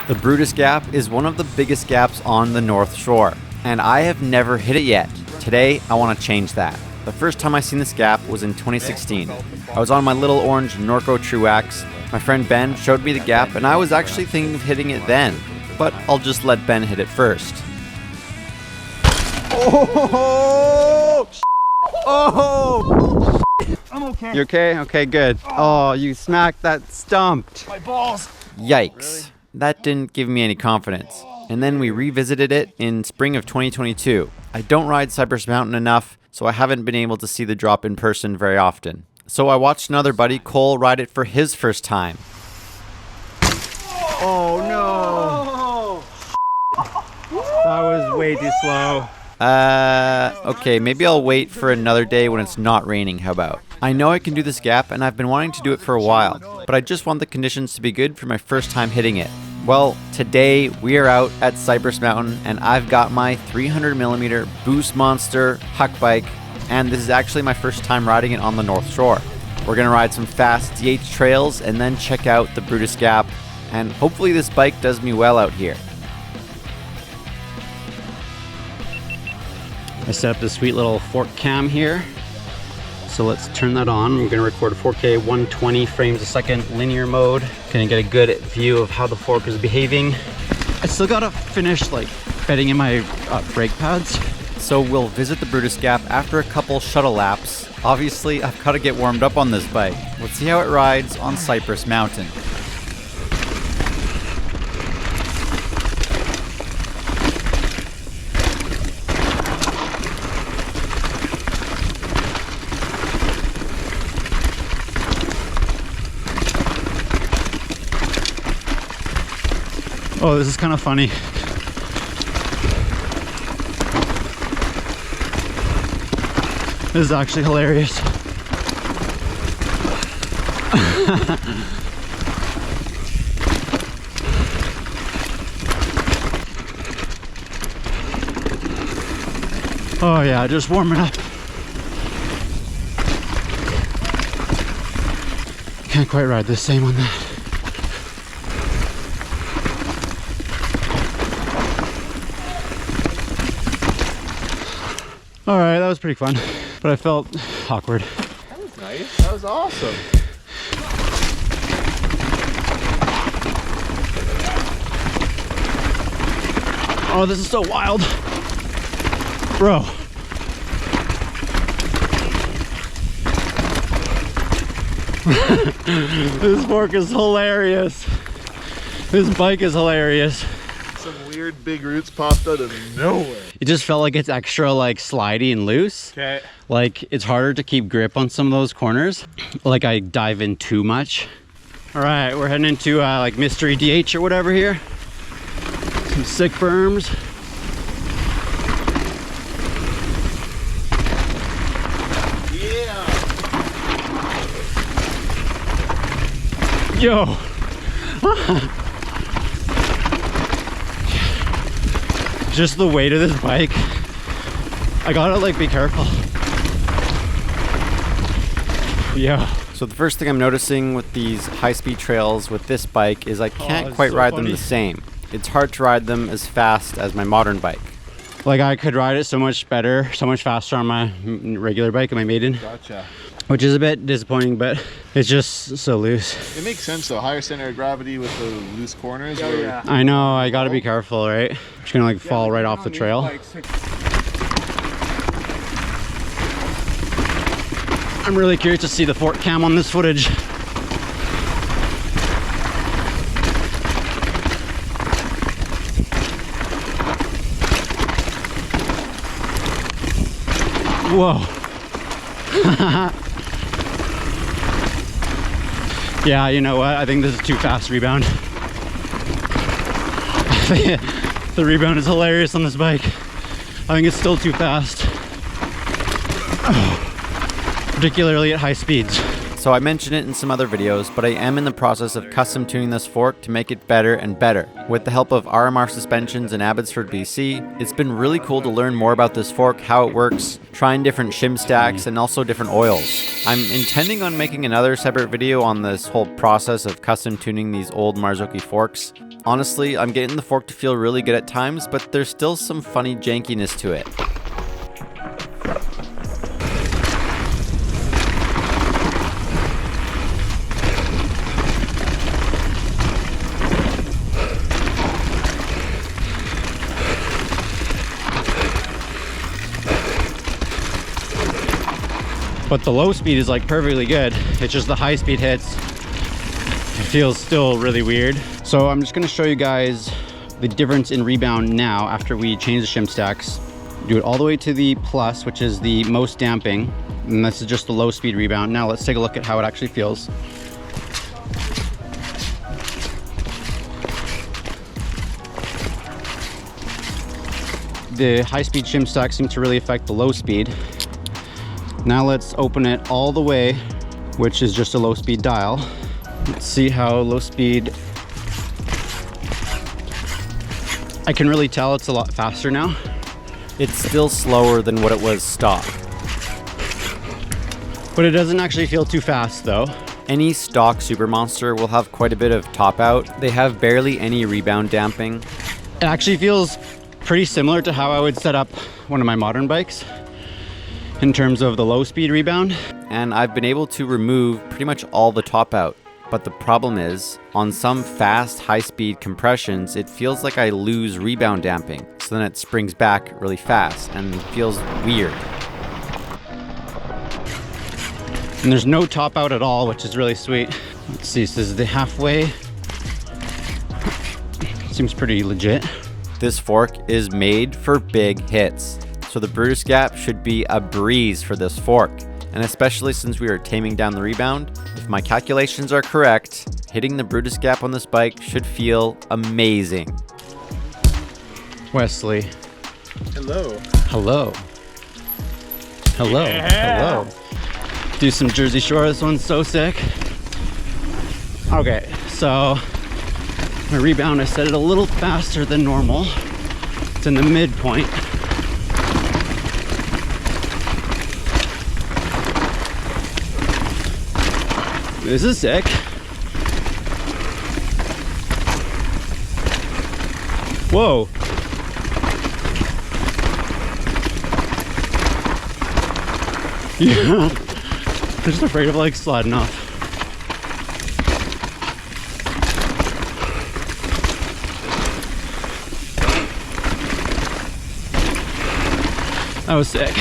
The Brutus Gap is one of the biggest gaps on the North Shore, and I have never hit it yet. Today, I want to change that. The first time I seen this gap was in 2016. I was on my little orange Norco Truax. My friend Ben showed me the gap, and I was actually thinking of hitting it then, but I'll just let Ben hit it first. Oh! Oh! I'm okay. You okay? Okay, good. Oh, you smacked that stump. My balls. Yikes. Really? That didn't give me any confidence. And then we revisited it in spring of 2022. I don't ride Cypress Mountain enough, so I haven't been able to see the drop in person very often. So I watched another buddy, Cole, ride it for his first time. Oh no! That was way too slow. Okay, maybe I'll wait for another day when it's not raining, how about? I know I can do this gap, and I've been wanting to do it for a while, but I just want the conditions to be good for my first time hitting it. Well, today we are out at Cypress Mountain, and I've got my 300mm Boostmonster huck bike, and this is actually my first time riding it on the North Shore. We're gonna ride some fast DH trails and then check out the Brutus Gap, and hopefully this bike does me well out here. I set up this sweet little fork cam here. So let's turn that on. We're gonna record 4K 120 frames a second linear mode. Gonna get a good view of how the fork is behaving. I still gotta finish like bedding in my brake pads. So we'll visit the Brutus Gap after a couple shuttle laps. Obviously, I've got to get warmed up on this bike. Let's see how it rides on Cypress Mountain. Oh, this is kind of funny. This is actually hilarious. Oh yeah, just warming up. Can't quite ride the same on that. All right, that was pretty fun, but I felt awkward. That was nice. That was awesome. Oh, this is so wild. Bro. This fork is hilarious. This bike is hilarious. Some weird big roots popped out of nowhere. It just felt like it's extra like slidey and loose. Okay. Like it's harder to keep grip on some of those corners. Like I dive in too much. All right, we're heading into like mystery DH or whatever here. Some sick berms. Yeah. Yo. Just the weight of this bike. I gotta like be careful. Yeah. So the first thing I'm noticing with these high-speed trails with this bike is I can't quite ride them the same. It's hard to ride them as fast as my modern bike. Like I could ride it so much better, so much faster on my regular bike, on my Maiden. Gotcha. Which is a bit disappointing, but it's just so loose. It makes sense though. Higher center of gravity with the loose corners. Oh, yeah. I know, I gotta be careful, right? I'm just gonna like fall right off the trail. I'm really curious to see the fork cam on this footage. Whoa. Yeah, you know what? I think this is too fast rebound. The rebound is hilarious on this bike. I think it's still too fast. Particularly at high speeds. So I mentioned it in some other videos, but I am in the process of custom tuning this fork to make it better and better. With the help of RMR Suspensions in Abbotsford, BC, it's been really cool to learn more about this fork, how it works, trying different shim stacks and also different oils. I'm intending on making another separate video on this whole process of custom tuning these old Marzocchi forks. Honestly, I'm getting the fork to feel really good at times, but there's still some funny jankiness to it. But the low speed is like perfectly good. It's just the high speed hits, it feels still really weird. So I'm just gonna show you guys the difference in rebound now after we change the shim stacks. Do it all the way to the plus, which is the most damping. And this is just the low speed rebound. Now let's take a look at how it actually feels. The high speed shim stacks seem to really affect the low speed. Now let's open it all the way, which is just a low speed dial. Let's see how low speed. I can really tell it's a lot faster now. It's still slower than what it was stock. But it doesn't actually feel too fast though. Any stock Supermonster will have quite a bit of top out. They have barely any rebound damping. It actually feels pretty similar to how I would set up one of my modern bikes in terms of the low speed rebound. And I've been able to remove pretty much all the top out. But the problem is, on some fast, high-speed compressions, it feels like I lose rebound damping. So then it springs back really fast and feels weird. And there's no top out at all, which is really sweet. Let's see, so this is the halfway. Seems pretty legit. This fork is made for big hits. So the Brutus gap should be a breeze for this fork. And especially since we are taming down the rebound, if my calculations are correct, hitting the Brutus gap on this bike should feel amazing. Wesley. Hello. Hello. Hello. Yeah. Hello. Do some Jersey Shore. This one's so sick. Okay, so my rebound, I set it a little faster than normal. It's in the midpoint. This is sick. Whoa. Yeah. I'm just afraid of like sliding off. That was sick.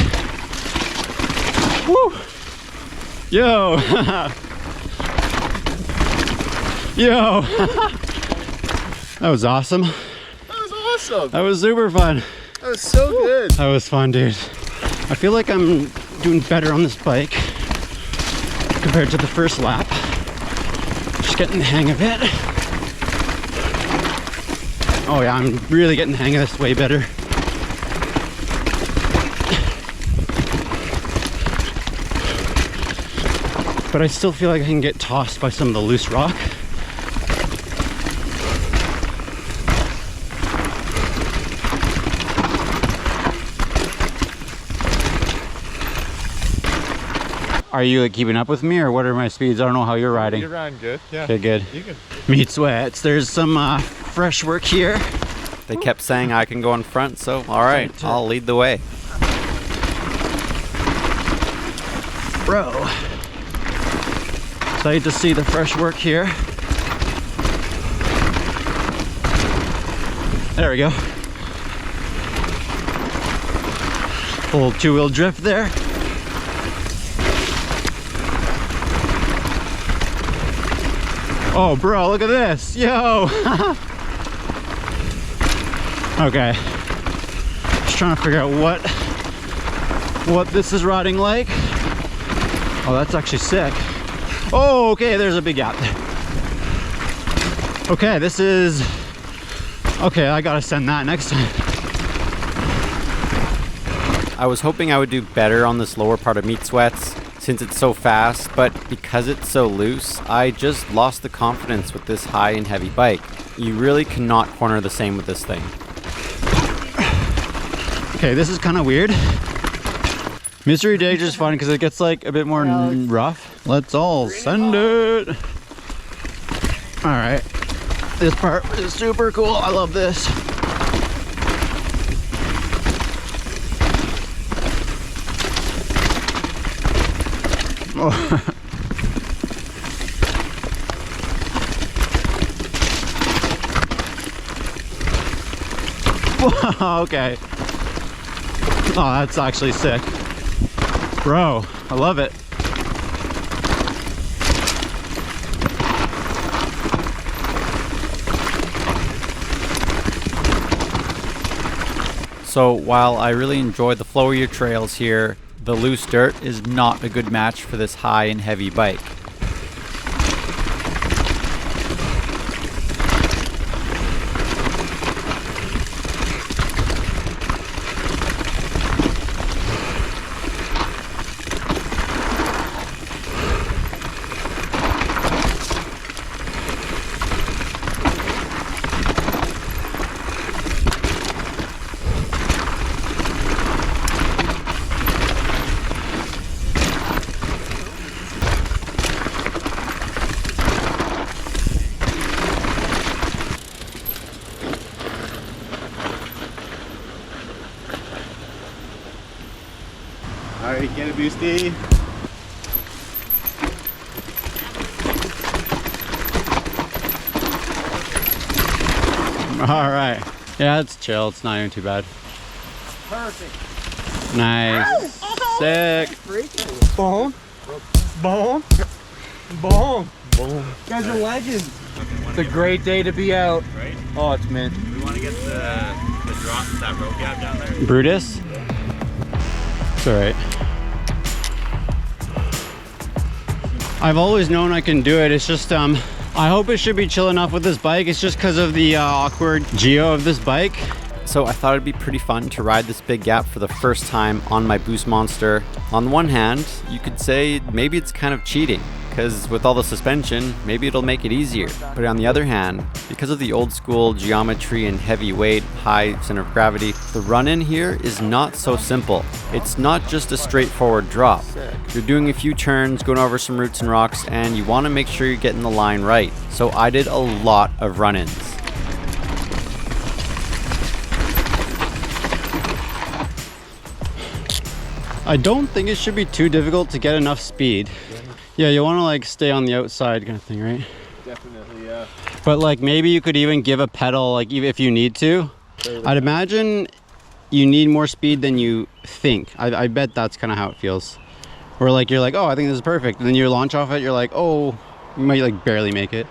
Woo! Yo! Yo! That was awesome. That was awesome. That was super fun. That was so good. That was fun, dude. I feel like I'm doing better on this bike compared to the first lap. Just getting the hang of it. Oh yeah, I'm really getting the hang of this way better. But I still feel like I can get tossed by some of the loose rock. Are you like keeping up with me, or what are my speeds? I don't know how you're riding. You're riding good. Yeah. Okay, good. You can. Meat sweats. There's some fresh work here. They kept saying I can go in front, so all right, I'll lead the way. Bro. Excited to see the fresh work here. There we go. Full two-wheel drift there. Oh, bro, look at this. Yo. Okay. Just trying to figure out what this is riding like. Oh, that's actually sick. Oh, okay, there's a big gap there. Okay, this is... Okay, I gotta send that next time. I was hoping I would do better on this lower part of Meat Sweats, since it's so fast, but because it's so loose, I just lost the confidence with this high and heavy bike. You really cannot corner the same with this thing. Okay, this is kind of weird. Mystery Danger is fun because it gets like a bit more rough. Let's all send it. All right, this part is super cool. I love this. Oh. Okay. Oh, that's actually sick. Bro, I love it. So while I really enjoy the flowier trails here, the loose dirt is not a good match for this high and heavy bike. Alright, get a boosty. All right. Yeah, it's chill. It's not even too bad. Perfect. Nice. Sick. Boom. Boom. Boom. Boom. You guys are legends. It's a great day to be out. Right? Oh, it's mint. We want to get the drop, that road gap down there. Brutus? It's all right. I've always known I can do it. It's just, I hope it should be chill enough with this bike. It's just because of the awkward geo of this bike. So I thought it'd be pretty fun to ride this big gap for the first time on my Boostmonster. On the one hand, you could say maybe it's kind of cheating, because with all the suspension, maybe it'll make it easier. But on the other hand, because of the old school geometry and heavy weight, high center of gravity, the run-in here is not so simple. It's not just a straightforward drop. You're doing a few turns, going over some roots and rocks, and you want to make sure you're getting the line right. So I did a lot of run-ins. I don't think it should be too difficult to get enough speed. Yeah, you want to like stay on the outside kind of thing, right? Definitely, yeah. But like maybe you could even give a pedal like if you need to. I'd imagine you need more speed than you think. I bet that's kind of how it feels. Or like you're like, oh, I think this is perfect. And then you launch off it, you're like, oh, you might like barely make it.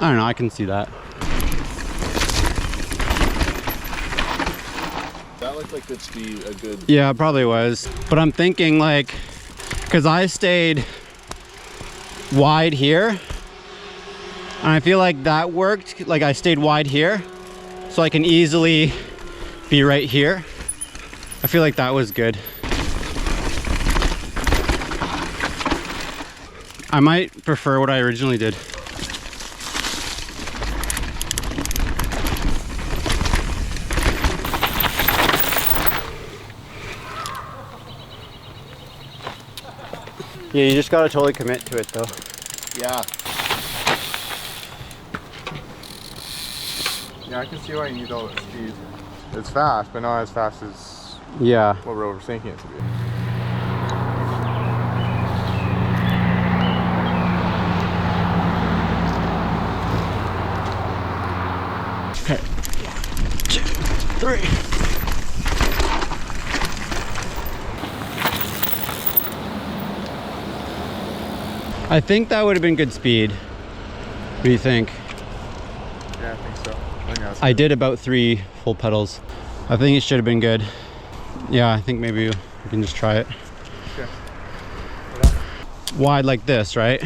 I don't know, I can see that. That looked like good speed, a good. Yeah, it probably was. But I'm thinking like, cause I stayed wide here. And I feel like that worked. Like I stayed wide here. So I can easily be right here. I feel like that was good. I might prefer what I originally did. Yeah, you just gotta totally commit to it though. Yeah. Yeah, I can see why you need all that speed. It's fast, but not as fast as Yeah. what we're overthinking it to be. Okay. 1, 2, 3. I think that would have been good speed. What do you think? Yeah, I think so. I think that's I did about 3 full pedals. I think it should have been good. Yeah, I think maybe we can just try it. Okay. Wide like this, right?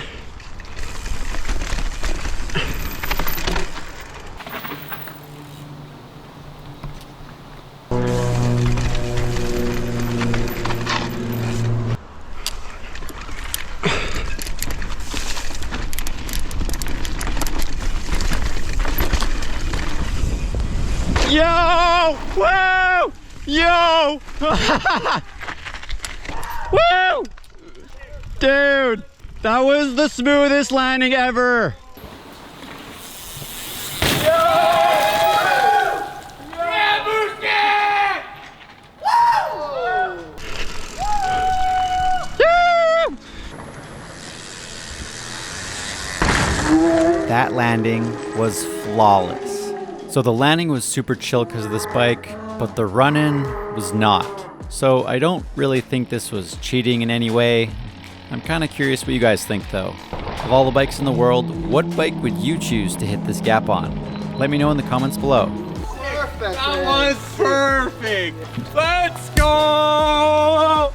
Yo! Woo! Yo! Woo! Dude, that was the smoothest landing ever. That landing was flawless. So the landing was super chill because of this bike, but the run-in was not. So I don't really think this was cheating in any way. I'm kind of curious what you guys think though. Of all the bikes in the world, what bike would you choose to hit this gap on? Let me know in the comments below. That was perfect. Let's go.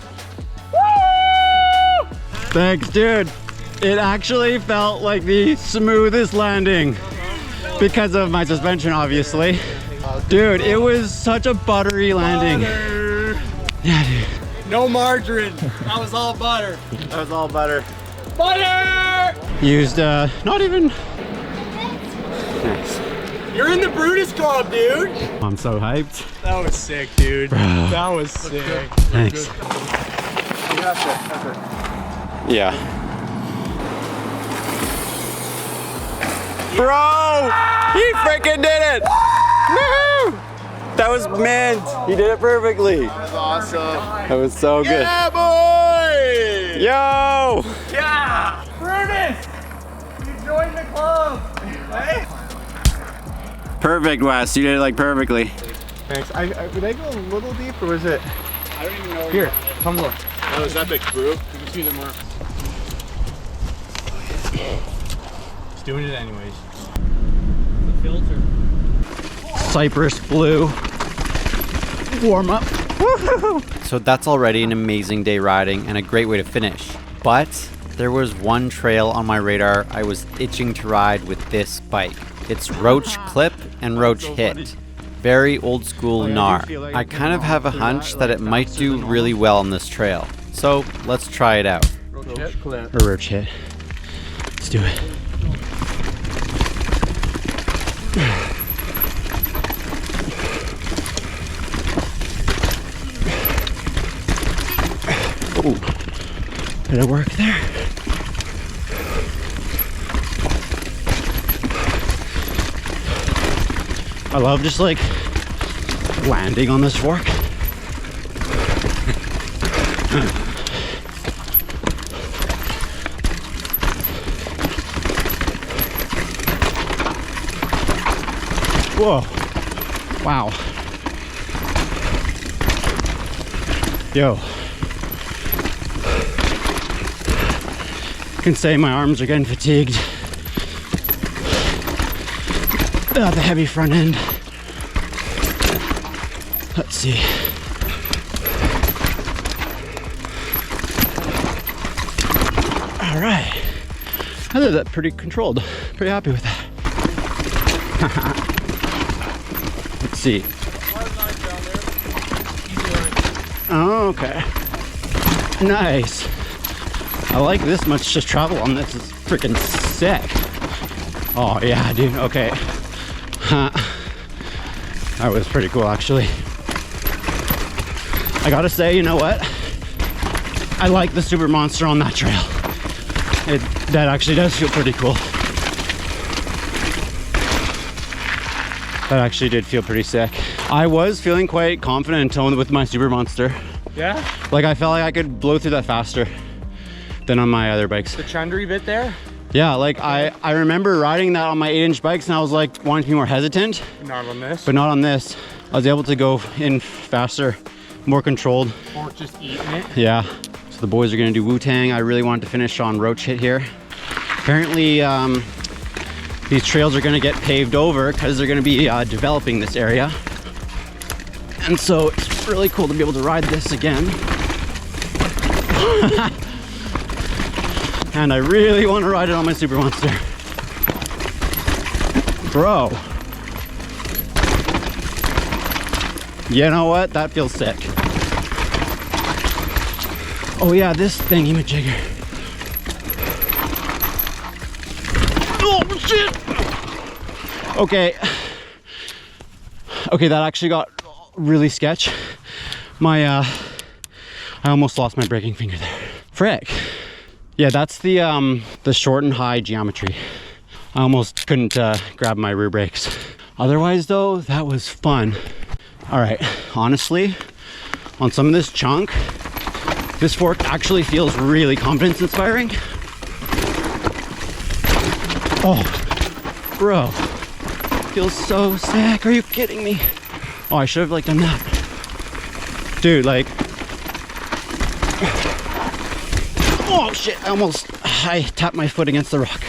Woo! Thanks, dude. It actually felt like the smoothest landing because of my suspension, obviously. Dude, it was such a buttery landing. Butter. Yeah, dude. No margarine. That was all butter. That was all butter. Butter! Used, not even... Nice. You're in the Brutus club, dude. I'm so hyped. That was sick, dude. Bro. That was sick. Thanks. Yeah. Bro! He freaking did it! Woohoo! That was meant. He did it perfectly. That was awesome. That was so good. Yeah, boy! Yo! Yeah! Brutus! You joined the club! Hey? Perfect, Wes. You did it like perfectly. Thanks. Did I go a little deep or was it? I don't even know. Here, come look. That was epic, bro. You can see the marks. Just doing it anyways. The filter. Cypress blue. Warm up. Woohoo! So that's already an amazing day riding and a great way to finish. But there was one trail on my radar I was itching to ride with this bike. It's Roach Clip and Roach Hit. Very old school gnar. I kind of have a hunch that it might do really well on this trail. So let's try it out. Or Roach Hit. Let's do it. Ooh. Did it work there? I love just like landing on this fork. Whoa. Wow. Yo. I can say my arms are getting fatigued. The heavy front end. Let's see. All right. I did that pretty controlled. Pretty happy with that. Let's see. Oh, okay. Nice. I like this much to travel on this. It's freaking sick. Oh yeah, dude. Okay. That was pretty cool, actually. I gotta say, you know what? I like the Super Monster on that trail. That actually does feel pretty cool. That actually did feel pretty sick. I was feeling quite confident and toned with my Super Monster. Yeah? Like I felt like I could blow through that faster than on my other bikes. The chundry bit there? Yeah, like I remember riding that on my 8-inch bikes and I was like wanting to be more hesitant. Not on this. But not on this. I was able to go in faster, more controlled. Or just eating it. Yeah. So the boys are gonna do Wu-Tang. I really wanted to finish on Roach Hit here. Apparently, these trails are gonna get paved over because they're gonna be developing this area. And so it's really cool to be able to ride this again. And I really want to ride it on my Super Monster. Bro. You know what? That feels sick. Oh yeah, this thingy-majigger. Oh shit! Okay. Okay, that actually got really sketch. I almost lost my braking finger there. Frick. Yeah, that's the short and high geometry. I almost couldn't grab my rear brakes. Otherwise though, that was fun. All right, honestly, on some of this chunk, this fork actually feels really confidence inspiring. Oh, bro, feels so sick. Are you kidding me? Oh, I should have like done that. Dude, like, oh shit, I tapped my foot against the rock.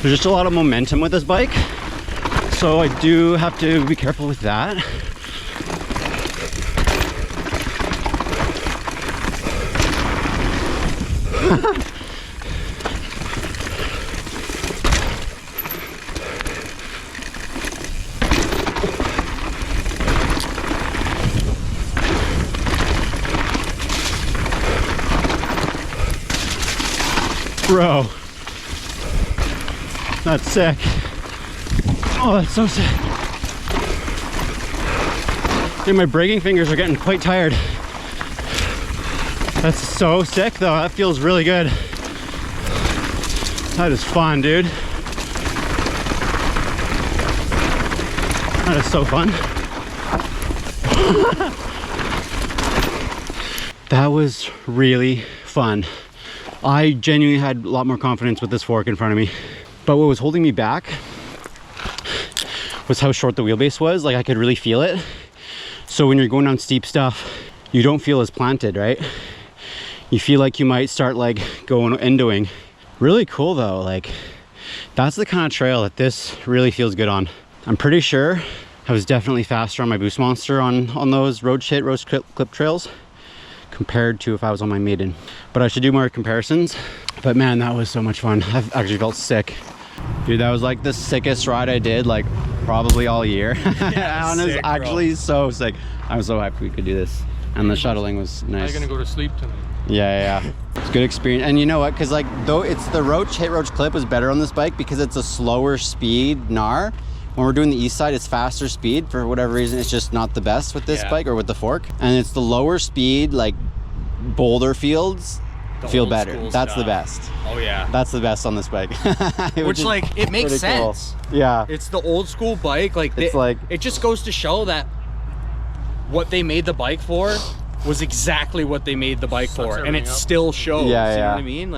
There's just a lot of momentum with this bike, so I do have to be careful with that. Bro, that's sick. Oh, that's so sick. Dude, my braking fingers are getting quite tired. That's so sick though. That feels really good. That is fun, dude. That is so fun. That was really fun. I genuinely had a lot more confidence with this fork in front of me. But what was holding me back was how short the wheelbase was. Like, I could really feel it. So when you're going down steep stuff, you don't feel as planted, right? You feel like you might start like going endoing. Really cool though. Like, that's the kind of trail that this really feels good on. I'm pretty sure I was definitely faster on my Boostmonster on those road clip trails compared to if I was on my maiden. But I should do more comparisons. But man, that was so much fun. I've actually felt sick. Dude, that was like the sickest ride I did, like probably all year. Yeah, and it was actually so sick. I'm so happy we could do this. And the shuttling was nice. I'm gonna go to sleep tonight. Yeah. It's a good experience. And you know what? Because like, though it's the Roach clip is better on this bike because it's a slower speed gnar. When we're doing the east side, it's faster speed. For whatever reason, it's just not the best with this bike or with the fork. And it's the lower speed, like boulder fields feel better. That's the best. Oh yeah. That's the best on this bike. Which like, it makes sense. Cool. Yeah. It's the old school bike. Like, it just goes to show that what they made the bike for was exactly what they made the bike for. And it still shows. Yeah, you know what I mean? Like,